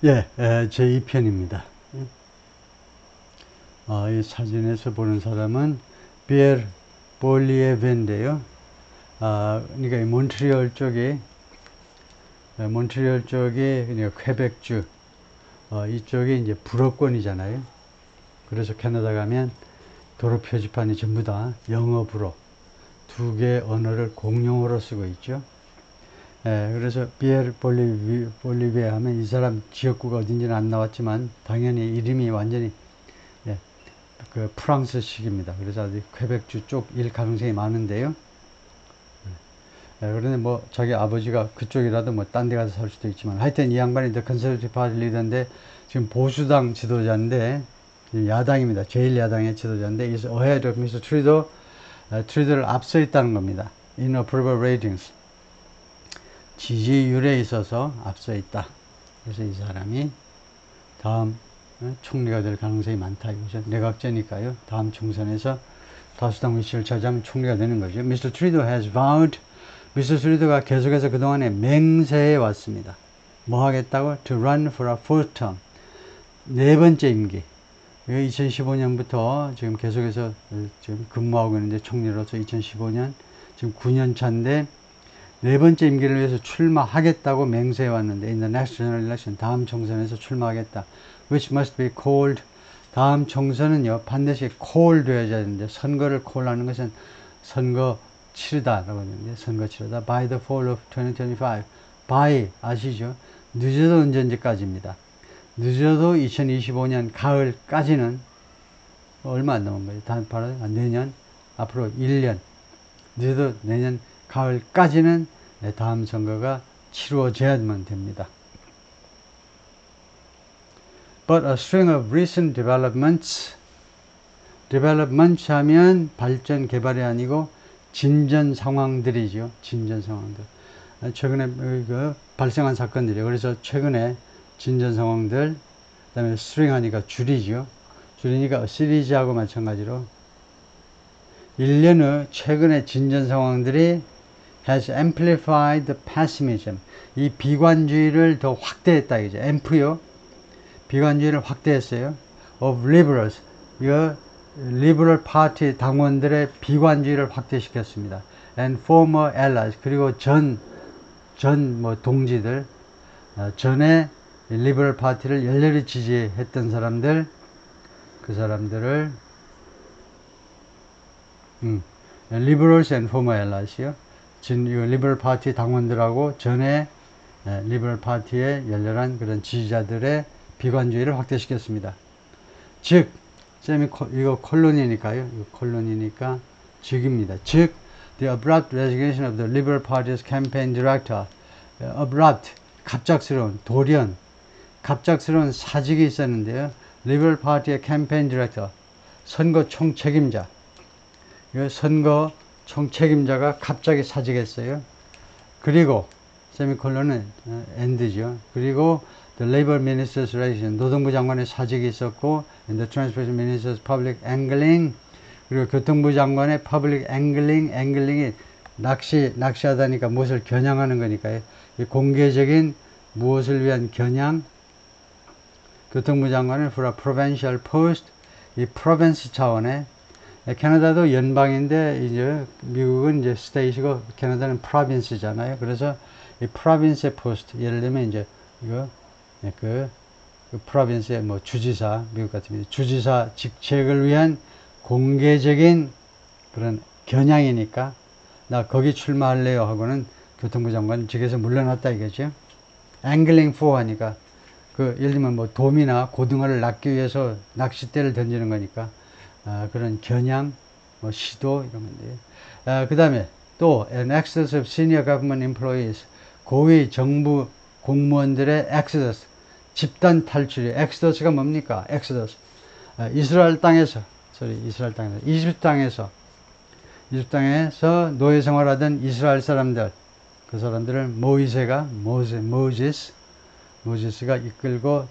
예, 제2편입니다. 이 사진에서 보는 사람은 피에르 볼리에베인데요. 그러니까 이 몬트리올 쪽에 그러니까 퀘벡주, 이쪽이 이제 불어권이잖아요. 그래서 캐나다 가면 도로 표지판이 전부 다 영어, 불어 두 개의 언어를 공용어로 쓰고 있죠. 그래서 피에르 볼리비에 하면 이 사람 지역구가 어딘지는 안 나왔지만 당연히 이름이 완전히 그 프랑스식입니다. 그래서 아직 퀘벡주 쪽일 가능성이 많은데요. 그런데 뭐 자기 아버지가 그쪽이라도 뭐 딴 데 가서 살 수도 있지만 하여튼 이 양반이 더 컨servative 파티 리더인데 지금 보수당 지도자인데 야당입니다. 제일 야당의 지도자인데 is ahead of Mr. Trudeau, 트루도를 앞서 있다는 겁니다. In approval ratings. 지지율에 있어서 앞서 있다. 그래서 이 사람이 다음 총리가 될 가능성이 많다. 이거죠. 내각제니까요. 다음 총선에서 다수당 위치를 차지하면 총리가 되는 거죠. Mr. Trudeau has vowed. Mr. Trudeau가 계속해서 그동안에 맹세해 왔습니다. 뭐 하겠다고? To run for a fourth term. 네 번째 임기. 2015년부터 지금 계속해서 지금 근무하고 있는데 총리로서 2015년 지금 9년 차인데 네 번째 임기를 위해서 출마하겠다고 맹세해 왔는데 in the next general election 다음 총선에서 출마하겠다. which must be called 다음 총선은요 반드시 call 되어야 되는데 선거를 call하는 것은 선거 치르다라고 하는데 선거 치르다 by the fall of 2025 by 아시죠? 늦어도 언제까지입니다. 늦어도 2025년 가을까지는 얼마 안 남은 거예요. 바로 내년 앞으로 1년 늦어도 내년 가을까지는 다음 선거가 치루어져야만 됩니다. But a string of recent developments 하면 발전, 개발이 아니고 진전 상황들이죠. 진전 상황들. 최근에 발생한 사건들이에요. 그래서 최근에 진전 상황들, 그 다음에 string 하니까 줄이죠. 줄이니까 시리즈하고 마찬가지로 1년 후 최근의 진전 상황들이 has amplified the pessimism. 이 비관주의를 더 확대했다. 이제 앰프요. 비관주의를 확대했어요. of liberals. 이거 리버럴 파티 당원들의 비관주의를 확대시켰습니다. and former allies. 그리고 전 동지들, 전에 리버럴 파티를 열렬히 지지했던 사람들, 그 사람들을 liberals and former allies요. 리버럴 파티 당원들하고 전에 리버럴 파티의 열렬한 그런 지지자들의 비관주의를 확대시켰습니다. 즉, 이거 콜론이니까요. 이거 콜론이니까 즉입니다. 즉, the abrupt resignation of the Liberal Party's campaign director. abrupt, 갑작스러운, 돌연, 갑작스러운 사직이 있었는데요. Liberal Party의 campaign director, 선거 총책임자. 이 선거 총책임자가 갑자기 사직했어요. 그리고 세미콜론은 end죠. 그리고 the Labor Minister's Relation, 노동부 장관의 사직이 있었고, and the Transportation Minister's Public Angling, 그리고 교통부 장관의 Public Angling이 낚시하다니까 무엇을 겨냥하는 거니까요. 이 공개적인 무엇을 위한 겨냥, 교통부 장관은 for a provincial post, 이 province 차원의 캐나다도 연방인데 이제 미국은 이제 스테이트고 캐나다는 province잖아요. 그래서 이 province의 포스트, 예를 들면 이제 이거 그 province의 뭐 주지사, 미국 같은 주지사 직책을 위한 공개적인 그런 겨냥이니까 나 거기 출마할래요 하고는 교통부 장관직에서 물러났다 이거죠. angling for 하니까 그 예를 들면 뭐 돔이나 고등어를 낚기 위해서 낚싯대를 던지는 거니까 그런 겨냥, 뭐 시도 이런 건데요. 그 다음에 또 an exodus of senior government employees, 고위 정부 공무원들의 exodus, 집단 탈출이. exodus가 뭡니까? exodus. 이스라엘 땅에서 이집트 땅에서 노예 생활하던 이스라엘 사람들, 그 사람들을 모세스가 이끌고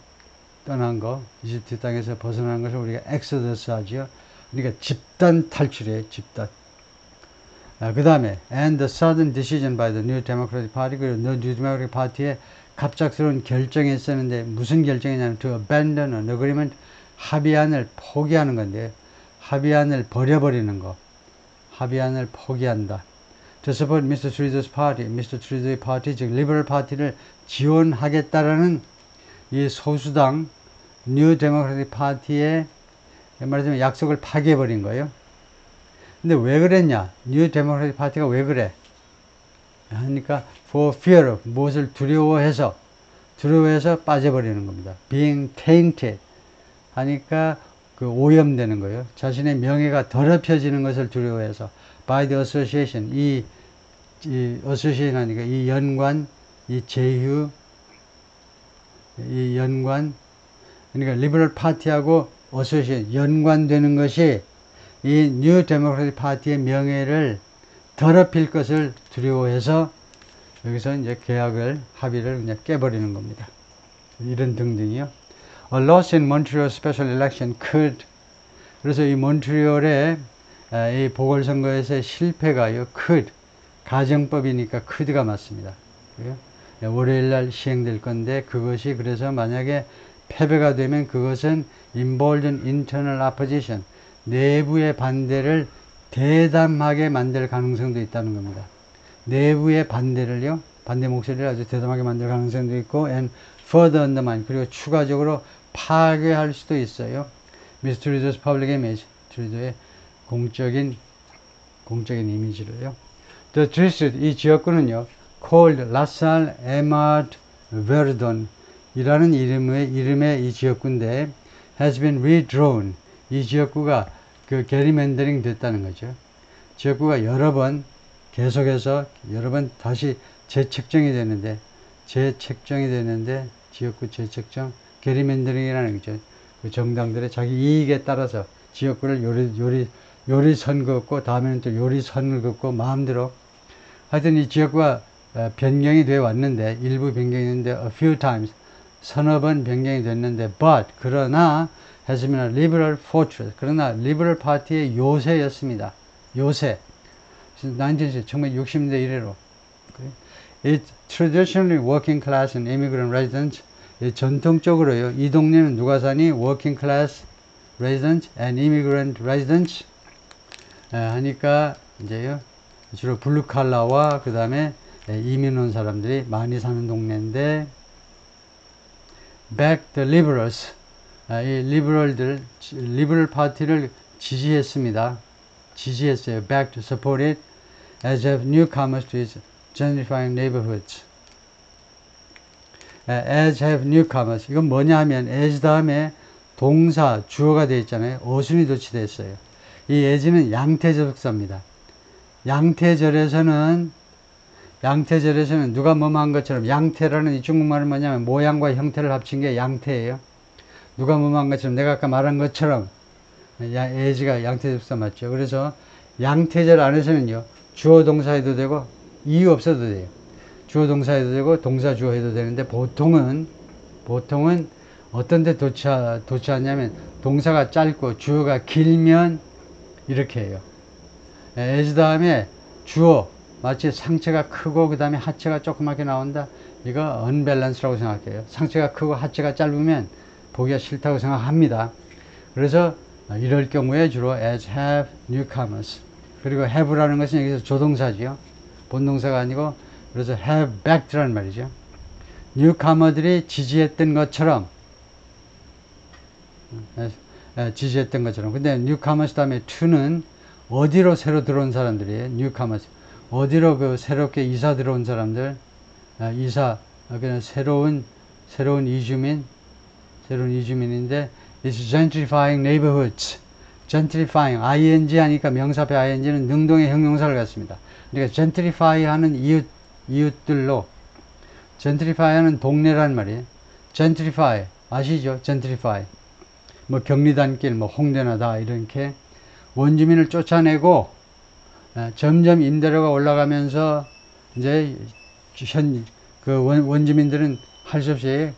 떠난 거, 이집트 땅에서 벗어난 것을 우리가 엑소더스 하죠. 그러니까 집단 탈출이에요, 집단. 그 다음에 and the sudden decision by the New Democratic Party, 그리고 New Democratic Party의 갑작스러운 결정했었는데 무슨 결정이냐면 to abandon an agreement, 합의안을 포기하는 건데 합의안을 버려버리는 거. 합의안을 포기한다. To support Mr. Trudeau's party, Mr. Trudeau의 파티, 즉 리버럴 파티를 지원하겠다라는 이 소수당 뉴 데모크라틱 파티의 말하자면 약속을 파기해버린 거예요. 근데 왜 그랬냐? 뉴 데모크라틱 파티가 왜 그래? 하니까 for fear of, 무엇을 두려워해서 빠져버리는 겁니다. being tainted 하니까 그 오염되는 거예요. 자신의 명예가 더럽혀지는 것을 두려워해서 by the association, 이 association 하니까 이 연관, 이 제휴, 이 연관, 그러니까 리버럴 파티하고 association, 연관되는 것이 이 뉴 데모크라틱 파티의 명예를 더럽힐 것을 두려워해서 여기서 이제 계약을, 합의를 그냥 깨버리는 겁니다. 이런 등등이요. A loss in Montreal special election could, 그래서 이 몬트리올의 이 보궐선거에서의 실패가요, could, 가정법이니까 could가 맞습니다. 월요일날 시행될 건데 그것이 그래서 만약에 패배가 되면 그것은 involved internal opposition, 내부의 반대를 대담하게 만들 가능성도 있다는 겁니다. 내부의 반대를요, 반대 목소리를 아주 대담하게 만들 가능성도 있고, and further undermine, 그리고 추가적으로 파괴할 수도 있어요. Mr. Trudeau's public image, 트루도의 공적인 이미지를요. The district, 이 지역구는요, called La Salle Emard Verdon 이라는 이름의 이 지역구인데, has been redrawn, 이 지역구가 그 게리맨더링 됐다는 거죠. 지역구가 여러 번 계속해서 여러 번 다시 재책정이 되는데 지역구 재책정, 게리맨더링이라는 거죠. 그 정당들의 자기 이익에 따라서 지역구를 요리선 긋고 다음에는 또 요리선을 긋고 마음대로 하여튼 이 지역구가 변경이 되어 왔는데 일부 변경이 있는데 a few times 서너 번 변경이 됐는데 but 그러나 has been a liberal fortress, 그러나 리버럴 파티의 요새였습니다. 요새 1960년대 이래로 It's traditionally working class and immigrant residents, 전통적으로요 이 동네는 누가 사니? working class residents and immigrant residents 하니까 이제요 주로 블루칼라와 그 다음에 이민 온 사람들이 많이 사는 동네인데 back the liberals, 이 리버럴 파티를 지지했어요. back to support it as have newcomers to its gentrifying neighborhoods. as have newcomers, 이건 뭐냐 하면 as 다음에 동사 주어가 되어 있잖아요. 어순이 도치되어 있어요. 이 as는 양태접속사입니다. 양태절에서는 누가 뭐뭐 한 것처럼, 양태라는 이 중국말은 뭐냐면 모양과 형태를 합친 게 양태예요. 누가 뭐뭐 한 것처럼, 내가 아까 말한 것처럼, as가 양태접속사 맞죠. 그래서 양태절 안에서는요 주어 동사 해도 되고 이유 없어도 돼요. 주어 동사 해도 되고 동사 주어 해도 되는데 보통은 어떤 데 도치하냐면 동사가 짧고 주어가 길면 이렇게 해요. as 다음에 주어, 마치 상체가 크고 그 다음에 하체가 조그맣게 나온다. 이거 unbalance라고 생각해요. 상체가 크고 하체가 짧으면 보기가 싫다고 생각합니다. 그래서 이럴 경우에 주로 as have newcomers, 그리고 have라는 것은 여기서 조동사지요. 본동사가 아니고, 그래서 have backed라는 말이죠. newcomer들이 지지했던 것처럼. 근데 newcomers 다음에 to는 어디로 새로 들어온 사람들이에요? newcomers. 어디로 그 새롭게 이사 들어온 사람들, 그냥 새로운 이주민인데, it's gentrifying neighborhoods. gentrifying, ing 하니까 명사 앞에 ing는 능동의 형용사를 갖습니다. 그러니까 gentrify 하는 이웃들로, gentrify 하는 동네란 말이에요. gentrify, 아시죠? gentrify. 뭐 경리단길, 뭐 홍대나다 이렇게 원주민을 쫓아내고 점점 임대료가 올라가면서 이제 원주민들은 할 수 없이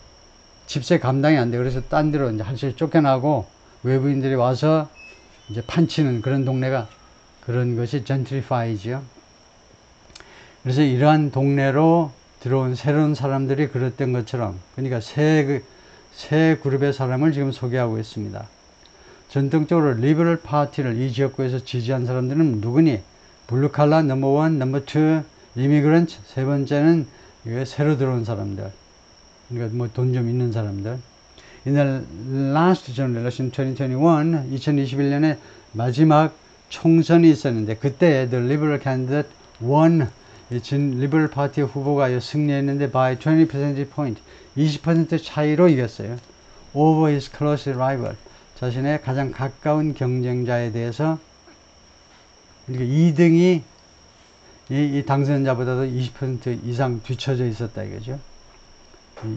집세 감당이 안 돼. 그래서 딴 데로 이제 할 수 없이 쫓겨나고 외부인들이 와서 이제 판치는 그런 것이 gentrify지요. 그래서 이러한 동네로 들어온 새로운 사람들이 그랬던 것처럼, 그러니까 새 그룹의 사람을 지금 소개하고 있습니다. 전통적으로 리버럴 파티를 이 지역구에서 지지한 사람들은 누구니? 블루칼라 넘버 원, 넘버 투, 이미그런트, 세 번째는 새로 들어온 사람들, 그러니까 뭐 돈 좀 있는 사람들. In the last general election 2021년에 마지막 총선이 있었는데 그때 the liberal candidate won, 리버럴 파티 후보가 승리했는데 by 20 percentage point, 20% 차이로 이겼어요. over his close rival, 자신의 가장 가까운 경쟁자에 대해서. 그러니까 2등이 이 당선자보다도 20% 이상 뒤처져 있었다 이거죠.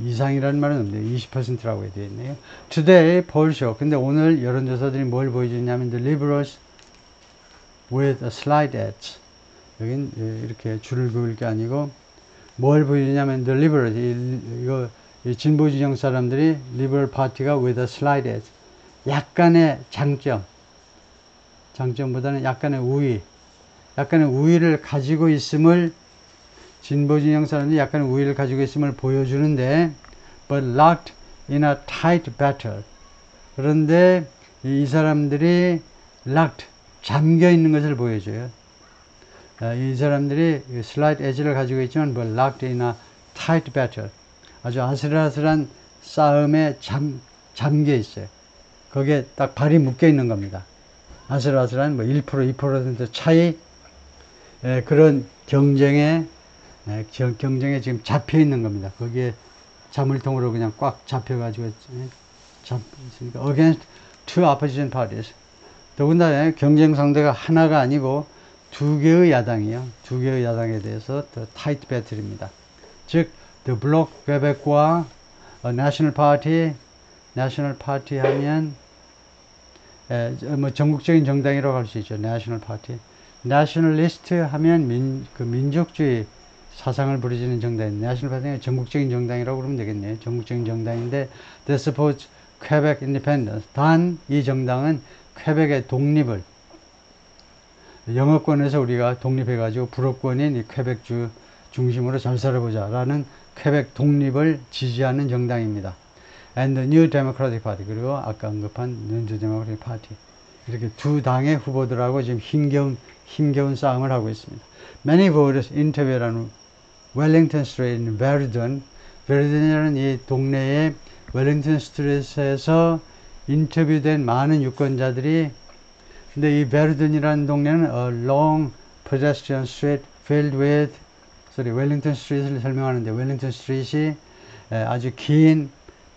이상이라는 말은 없는데 20%라고 되어 있네요. Today poll show, 근데 오늘 여론조사들이 뭘 보여주냐면 the liberals with a slight edge, 여긴 이렇게 줄을 그을 게 아니고 뭘 보여주냐면 the liberals, 이 진보 진영 사람들이 liberal 파티가 with a slight edge, 약간의 장점보다는 약간의 우위를 가지고 있음을, 진보 진영 사람들이 약간의 우위를 가지고 있음을 보여주는데 but locked in a tight battle, 그런데 이 사람들이 locked, 잠겨 있는 것을 보여줘요. 이 사람들이 slight edge를 가지고 있지만 but locked in a tight battle, 아주 아슬아슬한 싸움에 잠겨 있어요. 거기에 딱 발이 묶여 있는 겁니다. 아슬아슬한 뭐 1%, 2% 차이, 그런 경쟁에 지금 잡혀 있는 겁니다. 거기에 자물통으로 그냥 꽉 잡혀가지고 있으니까 against two opposition parties. 더군다나 경쟁 상대가 하나가 아니고 두 개의 야당이요. 두 개의 야당에 대해서 the tight battle입니다. 즉 the bloc québec과 national party 하면 뭐 전국적인 정당이라고 할 수 있죠. national party. nationalist 하면 민족주의 사상을 부르짖는 정당인 national party는 전국적인 정당이라고 그러면 되겠네요. 전국적인 정당인데 they support Quebec independence. 단 이 정당은 퀘벡의 독립을, 영어권에서 우리가 독립해가지고 불어권인 이 퀘벡주 중심으로 잘 살아보자 라는 퀘벡 독립을 지지하는 정당입니다. And the New Democratic Party, 그리고 아까 언급한 New Democratic Party, 이렇게 두 당의 후보들하고 지금 힘겨운 싸움을 하고 있습니다. Many voters interviewed 웰링턴 스트리트, 베르든이라는 이 동네의 웰링턴 스트리트에서 인터뷰된 많은 유권자들이, 근데 이 베르든이라는 동네는 a long pedestrian street filled with, 웰링턴 스트리트를 설명하는데 웰링턴 스트리트이 아주 긴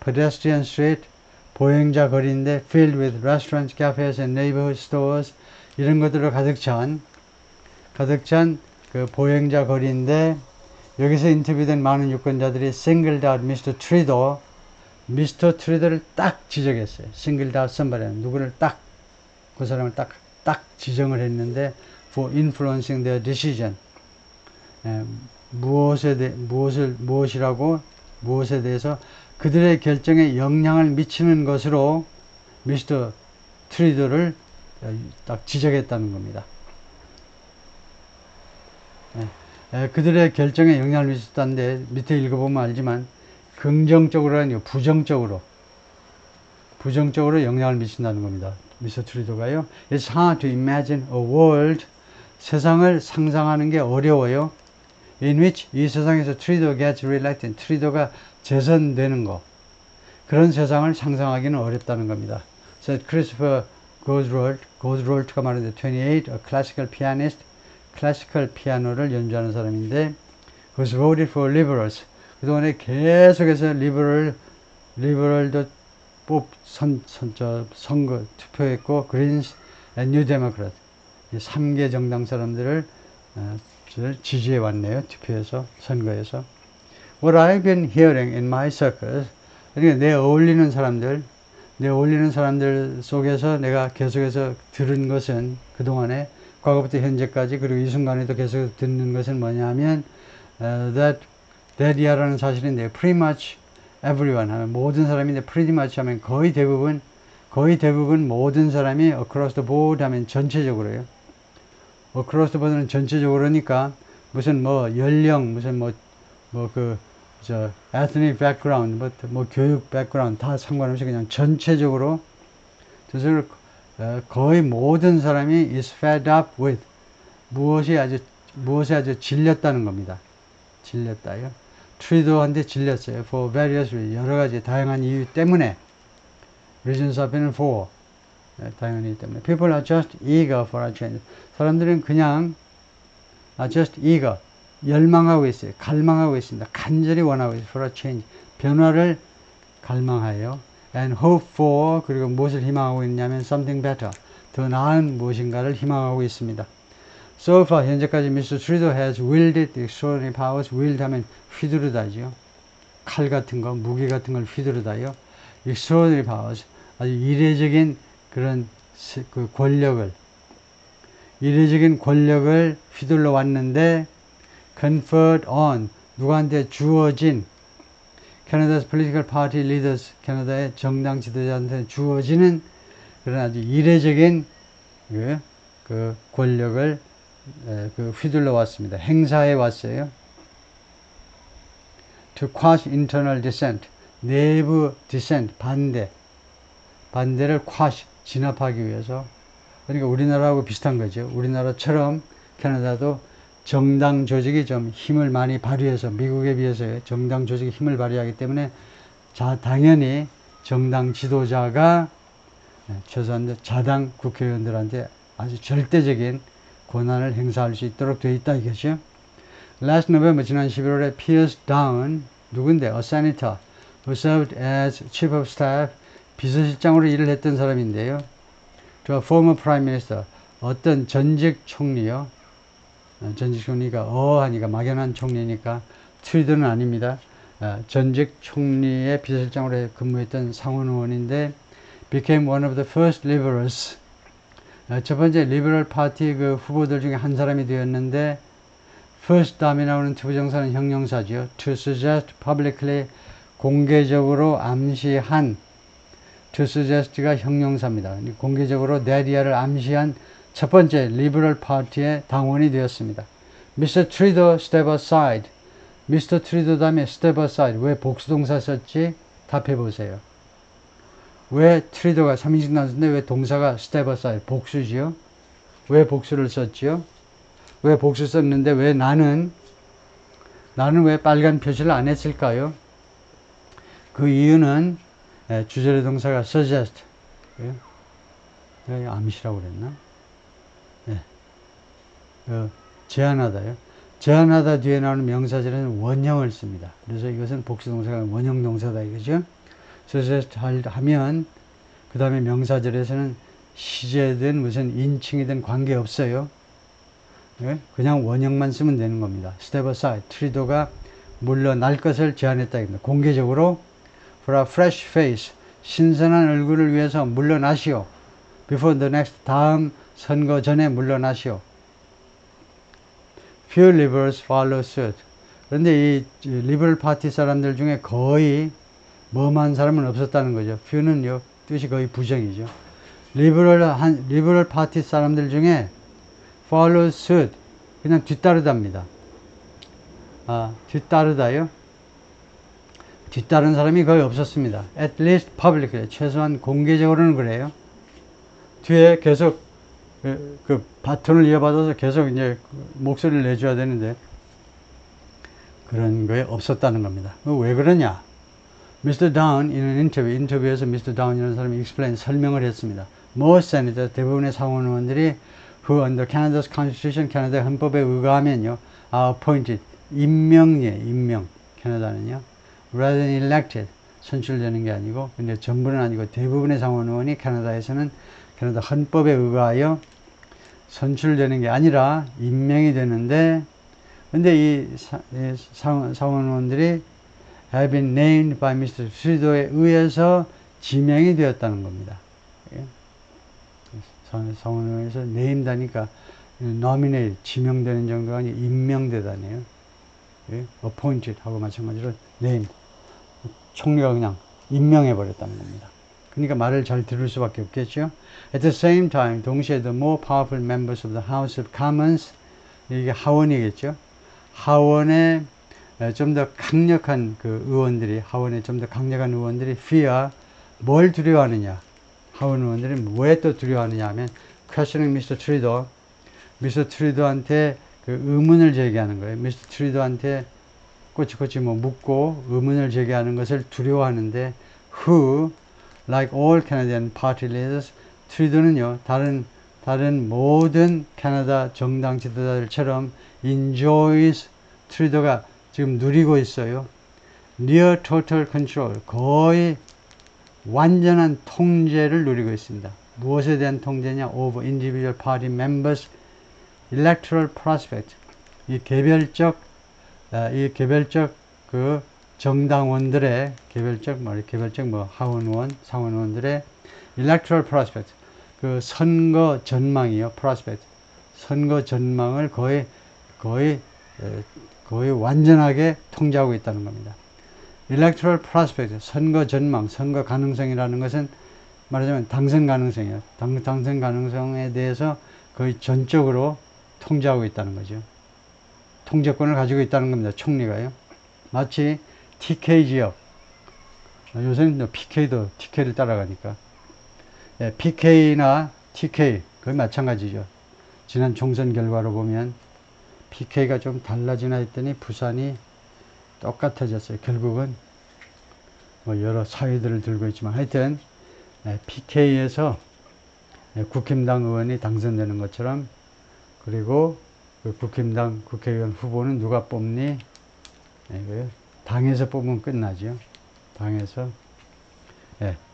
pedestrian street, 보행자 거리인데 filled with restaurants, cafes and neighborhood stores, 이런 것들로 가득 찬 그 보행자 거리인데, 여기서 인터뷰된 많은 유권자들이 singled out Mr. Trudeau, 미스터 트루도를 딱 지적했어요. singled out somebody, 누구를 그 사람을 딱 지정을 했는데 for influencing their decision, 무엇에 대해서 그들의 결정에 영향을 미치는 것으로 미스터 트루도를 딱 지적했다는 겁니다. 그들의 결정에 영향을 미쳤다는데 밑에 읽어보면 알지만 긍정적으로 아니고 부정적으로 영향을 미친다는 겁니다. 미스터 트루도가요. It's hard to imagine a world, 세상을 상상하는 게 어려워요. In which, 이 세상에서 트루도 gets reelected, 트루도가 재선되는 거, 그런 세상을 상상하기는 어렵다는 겁니다. So Christopher Gosrold가 말하는데 28, a classical pianist, 클래시컬 피아노를 연주하는 사람인데 who's voted for liberals, 그동안에 계속해서 리버럴도 선거 투표했고 Greens and New Democrat, 이 3개 정당 사람들을 지지해 왔네요. 투표에서, 선거에서. What I've been hearing in my circles, 그러니까 내 어울리는 사람들 속에서 내가 계속해서 들은 것은, 그동안에 과거부터 현재까지 그리고 이 순간에도 계속 듣는 것은 뭐냐면 that이라는 사실인데 pretty much everyone 하면 모든 사람인데 pretty much 하면 거의 대부분 모든 사람이 across the board 하면 전체적으로요. across the board는 전체적으로니까 무슨 뭐 연령, 무슨 뭐 ethnic background, 뭐 교육 background 다 상관없이 그냥 전체적으로 뜻을 거의 모든 사람이 is fed up with 무엇에 아주 질렸다는 겁니다. 질렸다요. 트리도한테 질렸어요. For various reasons. 여러 가지 다양한 이유 때문에. Reasons 앞에는 for. 다양한 이유 때문에. People are just eager for a change. 사람들은 그냥 just eager. 열망하고 있어요. 갈망하고 있습니다. 간절히 원하고 있어요. For a change. 변화를 갈망하여. And hope for. 그리고 무엇을 희망하고 있냐면 something better. 더 나은 무엇인가를 희망하고 있습니다. So far, 현재까지 Mr. Trudeau has wielded the extraordinary powers. wield 하면 휘두르다죠. 칼 같은 거, 무기 같은 걸 휘두르다요. extraordinary powers. 아주 이례적인 그런 그 이례적인 권력을 휘둘러 왔는데, conferred on, 누구한테 주어진, Canada's political party leaders, 캐나다의 정당 지도자한테 주어지는 그런 아주 이례적인 그 권력을 휘둘러 왔습니다. 행사해 왔어요. To quash internal dissent, 내부 dissent, 반대를 quash, 진압하기 위해서. 그러니까 우리나라하고 비슷한 거죠. 우리나라처럼 캐나다도 정당 조직이 좀 힘을 많이 발휘해서, 미국에 비해서 정당 조직이 힘을 발휘하기 때문에 당연히 정당 지도자가 최소한 자당 국회의원들한테 아주 절대적인 권한을 행사할 수 있도록 되어 있다 이거죠. Last November, 지난 11월에 Piers Down, 누군데? A senator who served as chief of staff, 비서실장으로 일을 했던 사람인데요. To a former prime minister, 어떤 전직 총리요. 전직 총리가 하니까 막연한 총리니까 트리도는 아닙니다. 전직 총리의 비서실장으로 근무했던 상원 의원인데 became one of the first liberals. 첫 번째 리버럴 파티 그 후보들 중에 한 사람이 되었는데 first 다음에 나오는 투부정사는 형용사죠. To suggest publicly, 공개적으로 암시한. To suggest가 형용사입니다. 공개적으로 대리아를 암시한 첫 번째 리버럴 파티의 당원이 되었습니다. Mr. Trudeau step aside. Mr. Trudeau 다음에 step aside. 왜 복수동사 썼지? 답해 보세요. 왜 트리도가 3인칭 단수인데 왜 동사가 step aside? 복수지요? 왜 복수를 썼지요? 왜 복수 썼는데 왜 나는 왜 빨간 표시를 안 했을까요? 그 이유는 주절의 동사가 suggest. 암시라고 그랬나? 제안하다요. 제안하다 뒤에 나오는 명사절에는 원형을 씁니다. 그래서 이것은 복수동사가 원형 동사다 이거죠. suggest 하면 그 다음에 명사절에서는 시제든 무슨 인칭이든 관계없어요. 그냥 원형만 쓰면 되는 겁니다. step aside. 트리도가 물러날 것을 제안했다. 공개적으로 for a fresh face. 신선한 얼굴을 위해서 물러나시오. before the next. 다음 선거 전에 물러나시오. Few liberals follow suit. 그런데 이 리버럴 파티 사람들 중에 거의 뭐만 사람은 없었다는 거죠. few는 뜻이 거의 부정이죠. 리버럴 파티 사람들 중에 follow suit, 그냥 뒤따르답니다. 뒤따르다요. 뒤따른 사람이 거의 없었습니다. At least publicly, 최소한 공개적으로는 그래요. 뒤에 계속 그 바톤을 이어받아서 계속 이제 목소리를 내줘야 되는데 그런 거에 없었다는 겁니다. 왜 그러냐? Mr. Down in an 인터뷰에서 Mr. Down이라는 사람이 explain, 설명을 했습니다. Most senators, 대부분의 상원 의원들이 who under Canada's constitution, 캐나다 헌법에 의거하면요, are appointed, 임명, 캐나다는요, rather than elected, 선출되는 게 아니고, 근데 전부는 아니고 대부분의 상원 의원이 캐나다에서는 캐나다 헌법에 의거하여 선출되는 게 아니라 임명이 되는데, 근데 이 상원 의원들이 have been named by Mr. Trudeau에 의해서 지명이 되었다는 겁니다. 상원의회에서 named 하니까 nominate, 지명되는 정도가 아니라 임명되다네요. appointed 하고 마찬가지로 name, 총리가 그냥 임명해버렸다는 겁니다. 그러니까 말을 잘 들을 수밖에 없겠죠. At the same time, 동시에 the more powerful members of the House of Commons, 이게 하원이겠죠. 하원의 좀 더 강력한 그 의원들이, 하원의 좀 더 강력한 의원들이 fear, 뭘 두려워하느냐, 하원 의원들이 왜 또 두려워하느냐 하면 questioning Mr. Trudeau, 미스터 트루도한테 그 의문을 제기하는 거예요. 미스터 트루도한테 꼬치꼬치 뭐 묻고 의문을 제기하는 것을 두려워하는데, who, like all Canadian party leaders, 트루도는요, 다른 모든 캐나다 정당 지도자들처럼 enjoys, 트루도가 지금 누리고 있어요. near total control, 거의 완전한 통제를 누리고 있습니다. 무엇에 대한 통제냐? over individual party members electoral prospect, 이 개별적 그 정당원들의 개별적 하원 의원, 상원 의원들의 electoral prospect, 그 선거 전망이요. prospect, 선거 전망을 거의 완전하게 통제하고 있다는 겁니다. electoral prospect, 선거 전망, 선거 가능성이라는 것은 말하자면 당선 가능성이에요. 당선 가능성에 대해서 거의 전적으로 통제하고 있다는 거죠. 통제권을 가지고 있다는 겁니다. 총리가요. 마치 TK 지역, 요새는 PK도 TK를 따라가니까, PK나 TK 거의 마찬가지죠. 지난 총선 결과로 보면 PK가 좀 달라지나 했더니 부산이 똑같아졌어요. 결국은 뭐 여러 사회들을 들고 있지만 하여튼 PK에서 국힘당 의원이 당선되는 것처럼, 그리고 그 국힘당 국회의원 후보는 누가 뽑니? 당에서 뽑으면 끝나죠. 당에서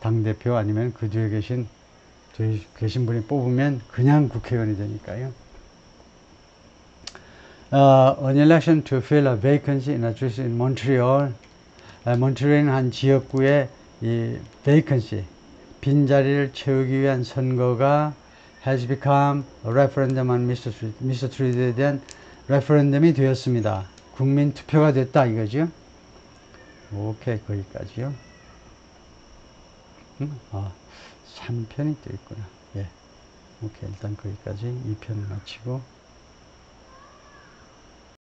당대표 아니면 그 뒤에 계신 분이 뽑으면 그냥 국회의원이 되니까요. An election to fill a vacancy in Montreal. 몬트리올은 한 지역구의 이 vacancy, 빈자리를 채우기 위한 선거가 has become a referendum on Mr. Trudeau에 대한 레퍼런덤이 되었습니다. 국민 투표가 됐다 이거죠. 오케이, 거기까지요. 3편이 또 있구나. 오케이, 일단 거기까지 2편을 마치고